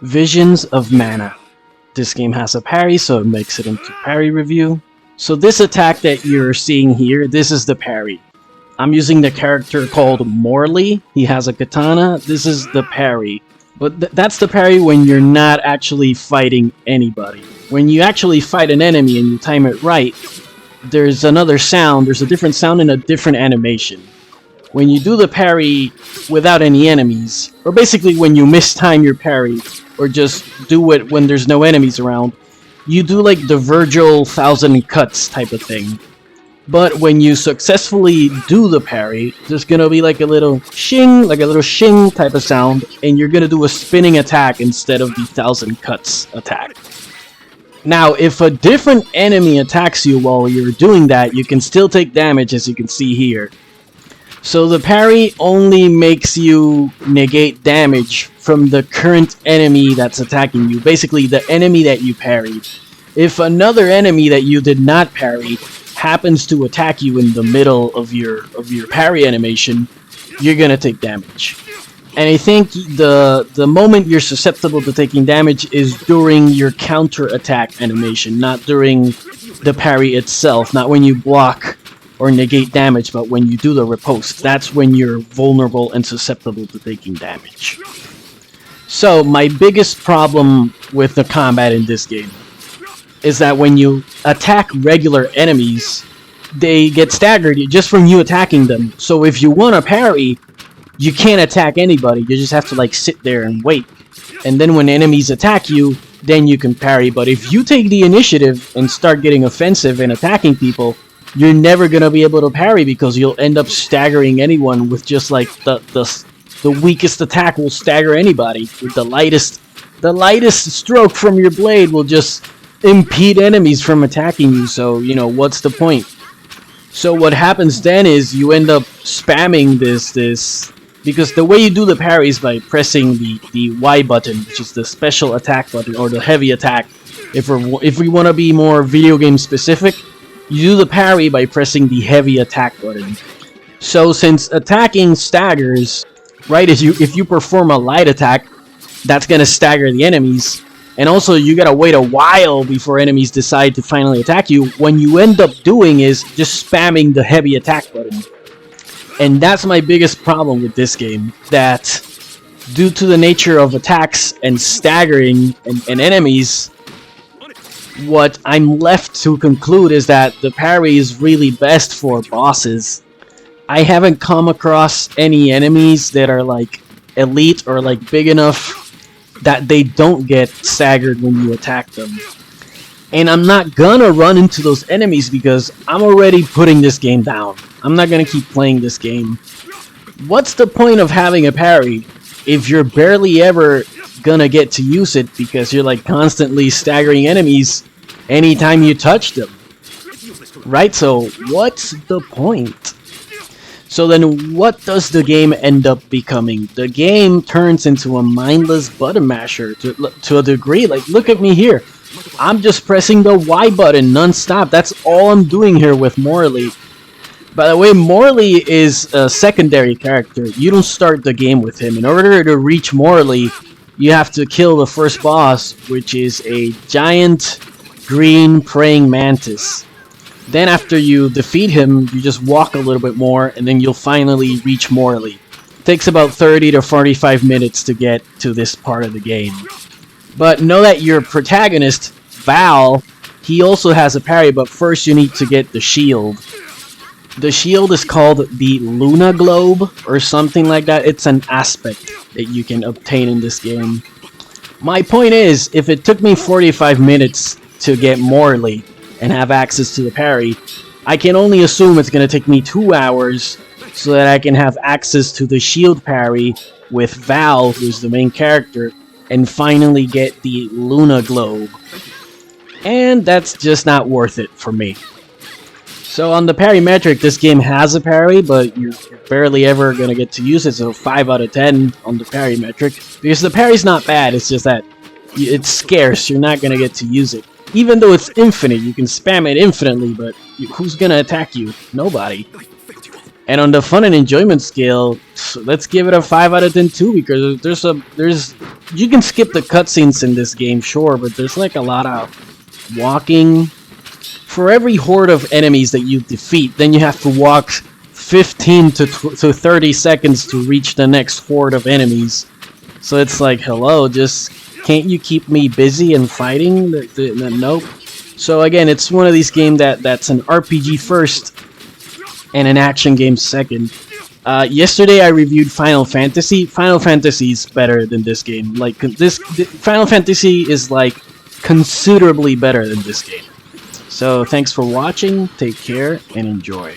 Visions of Mana. This game has a parry, so it makes it into parry review. So this attack that you're seeing here, this is the parry. I'm using the character called Morley. He has a katana. This is the parry. But that's the parry when you're not actually fighting anybody. When you actually fight an enemy and you time it right, there's another sound, there's a different sound and a different animation. When you do the parry without any enemies, or basically when you mistime your parry, or just do it when there's no enemies around, you do like the Virgil 1000 cuts type of thing. But when you successfully do the parry, there's gonna be like a little shing, type of sound, and you're gonna do a spinning attack instead of the 1000 cuts attack. Now, if a different enemy attacks you while you're doing that, you can still take damage, as you can see here. So the parry only makes you negate damage from the current enemy that's attacking you, basically the enemy that you parried. If another enemy that you did not parry happens to attack you in the middle of your parry animation, you're gonna take damage. And I think the moment you're susceptible to taking damage is during your counter attack animation, not during the parry itself, not when you block or negate damage, but when you do the riposte. That's when you're vulnerable and susceptible to taking damage. So my biggest problem with the combat in this game is that when you attack regular enemies, they get staggered just from you attacking them. So if you want to parry, you can't attack anybody. You just have to like sit there and wait. And then when enemies attack you, then you can parry. But if you take the initiative and start getting offensive and attacking people, you're never gonna be able to parry because you'll end up staggering anyone with just like the weakest attack will stagger anybody. With the lightest stroke from your blade will just impede enemies from attacking you. So you know what's the point? So what happens then is you end up spamming this because the way you do the parry is by pressing the Y button, which is the special attack button or the heavy attack. If we want to be more video game specific, you do the parry by pressing the heavy attack button. So since attacking staggers, right, if you perform a light attack, that's gonna stagger the enemies. And also you gotta wait a while before enemies decide to finally attack you. When you end up doing is just spamming the heavy attack button. And that's my biggest problem with this game, that due to the nature of attacks and staggering and enemies, what I'm left to conclude is that the parry is really best for bosses. I haven't come across any enemies that are like elite or like big enough that they don't get staggered when you attack them. And I'm not gonna run into those enemies because I'm already putting this game down. I'm not gonna keep playing this game. What's the point of having a parry if you're barely ever gonna get to use it because you're like constantly staggering enemies anytime you touch them? Right, so what's the point? So then what does the game end up becoming? The game turns into a mindless button masher to a degree. Like, look at me here. I'm just pressing the Y button non-stop. That's all I'm doing here with Morley. By the way, Morley is a secondary character. You don't start the game with him. In order to reach Morley, you have to kill the first boss, which is a giant green praying mantis. Then after you defeat him, you just walk a little bit more, and then you'll finally reach Morley. It takes about 30 to 45 minutes to get to this part of the game. But know that your protagonist, Val, he also has a parry, but first you need to get the shield. The shield is called the Luna Globe, or something like that. It's an aspect that you can obtain in this game. My point is, if it took me 45 minutes to get Morley and have access to the parry, I can only assume it's going to take me 2 hours so that I can have access to the shield parry with Val, who's the main character, and finally get the Luna Globe. And that's just not worth it for me. So on the parry metric, this game has a parry, but you're barely ever going to get to use it, so 5 out of 10 on the parry metric. Because the parry's not bad, it's just that it's scarce, you're not going to get to use it. Even though it's infinite, you can spam it infinitely, but who's going to attack you? Nobody. And on the fun and enjoyment scale, let's give it a 5 out of 10 too, because there's you can skip the cutscenes in this game, sure, but there's like a lot of walking. For every horde of enemies that you defeat, then you have to walk 15 to 30 seconds to reach the next horde of enemies. So it's like, hello, just can't you keep me busy and fighting? Nope. So again, it's one of these games that's an RPG first and an action game second. Yesterday I reviewed Final Fantasy. Final Fantasy is better than this game. Like Final Fantasy is like considerably better than this game. So thanks for watching, take care, and enjoy.